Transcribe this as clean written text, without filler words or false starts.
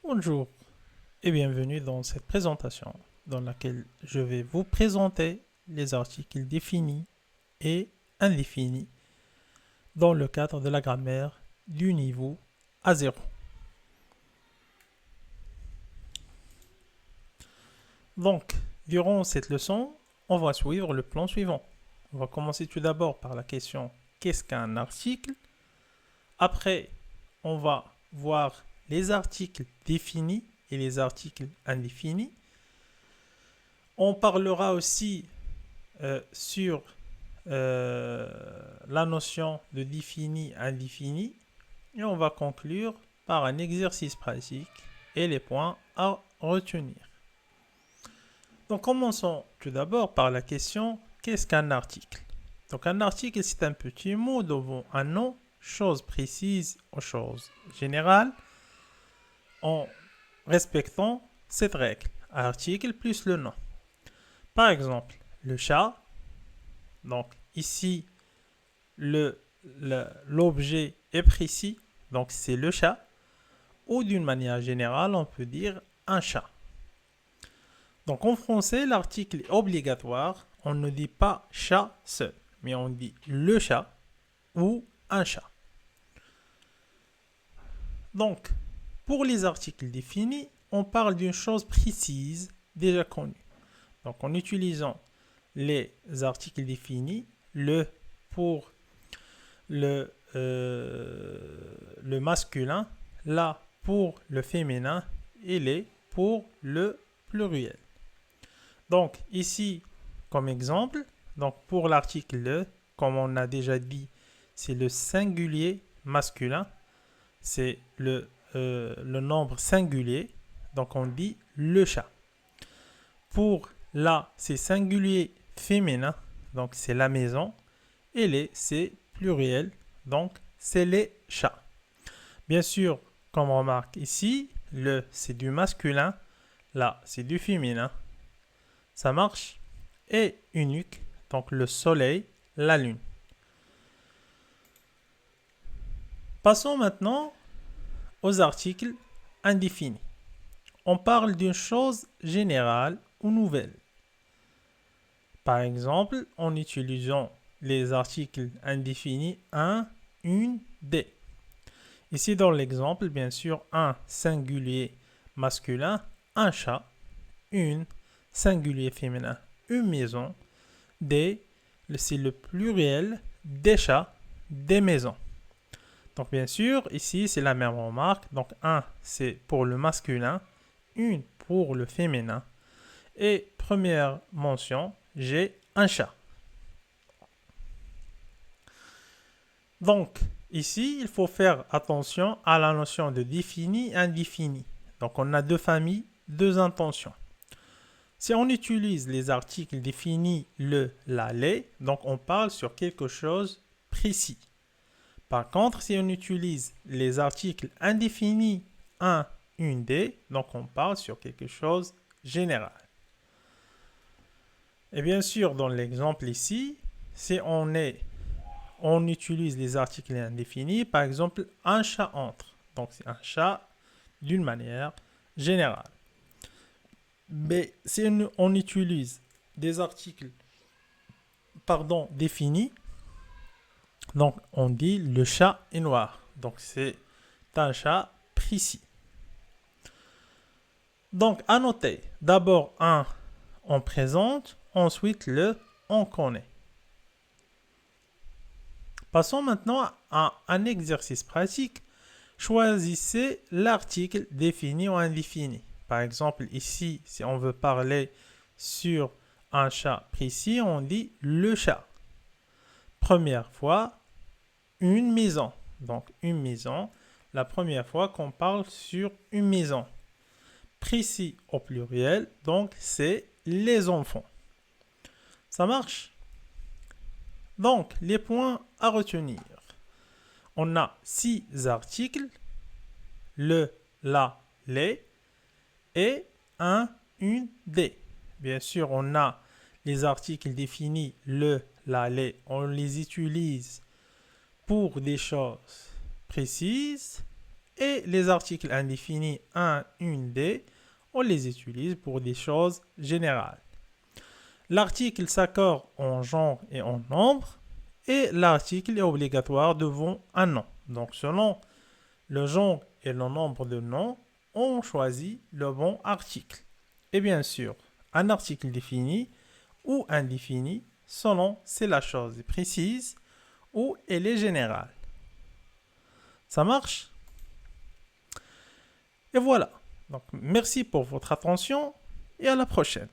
Bonjour et bienvenue dans cette présentation dans laquelle je vais vous présenter les articles définis et indéfinis dans le cadre de la grammaire du niveau A0. Donc, durant cette leçon, on va suivre le plan suivant. On va commencer tout d'abord par la question qu'est-ce qu'un article? Après, on va voir les articles définis et les articles indéfinis. On parlera aussi sur la notion de défini, indéfini, et on va conclure par un exercice pratique et les points à retenir. Donc commençons tout d'abord par la question qu'est-ce qu'un article? Donc un article, c'est un petit mot devant un nom, chose précise ou chose générale, en respectant cette règle. Article plus le nom. Par exemple, le chat. Donc ici, l'objet est précis, donc c'est le chat. Ou d'une manière générale, on peut dire un chat. Donc en français, l'article est obligatoire. On ne dit pas chat seul, mais on dit le chat ou un chat. Donc, pour les articles définis, on parle d'une chose précise déjà connue. Donc en utilisant les articles définis, le pour le masculin, la pour le féminin et les pour le pluriel. Donc ici, comme exemple, donc pour l'article le, comme on a déjà dit, c'est le singulier masculin, c'est le nombre singulier, donc on dit le chat. Pour la, c'est singulier féminin, donc c'est la maison, et les, c'est pluriel, donc c'est les chats. Bien sûr, comme on remarque ici, le, c'est du masculin, là, c'est du féminin. Ça marche. Et unique, donc le soleil, la lune. Passons maintenant aux articles indéfinis. On parle d'une chose générale ou nouvelle. Par exemple, en utilisant les articles indéfinis un, une, des. Ici, dans l'exemple, bien sûr, un singulier masculin, un chat, une singulier féminin, une maison, des, c'est le pluriel des chats, des maisons. Donc, bien sûr, ici, c'est la même remarque. Donc, un, c'est pour le masculin, une pour le féminin. Et première mention, j'ai un chat. Donc, ici, il faut faire attention à la notion de défini et indéfini. Donc, on a deux familles, deux intentions. Si on utilise les articles définis le, la, les, donc on parle sur quelque chose précis. Par contre, si on utilise les articles indéfinis un, une, des, donc on parle sur quelque chose général. Et bien sûr, dans l'exemple ici, si on utilise les articles indéfinis, par exemple, un chat entre. Donc, c'est un chat d'une manière générale. Mais si on utilise des articles définis, donc on dit le chat est noir. Donc, c'est un chat précis. Donc, à noter, d'abord un, on présente, ensuite le, on connaît. Passons maintenant à un exercice pratique. Choisissez l'article défini ou indéfini. Par exemple, ici, si on veut parler sur un chat précis, on dit le chat. Première fois, une maison. Donc, une maison. La première fois qu'on parle sur une maison. Précis au pluriel, donc c'est les enfants. Ça marche? Donc, les points à retenir. On a 6 articles, le, la, les, et un, une, des. Bien sûr, on a les articles définis, le, la, les, on les utilise pour des choses précises, Et les articles indéfinis 1, 1D, on les utilise pour des choses générales. L'article s'accorde en genre et en nombre, et l'article est obligatoire devant un nom. Donc selon le genre et le nombre de noms, on choisit le bon article. Et bien sûr, un article défini ou indéfini selon si la chose est précise ou elle est générale. Ça marche? Et voilà. Donc merci pour votre attention et à la prochaine.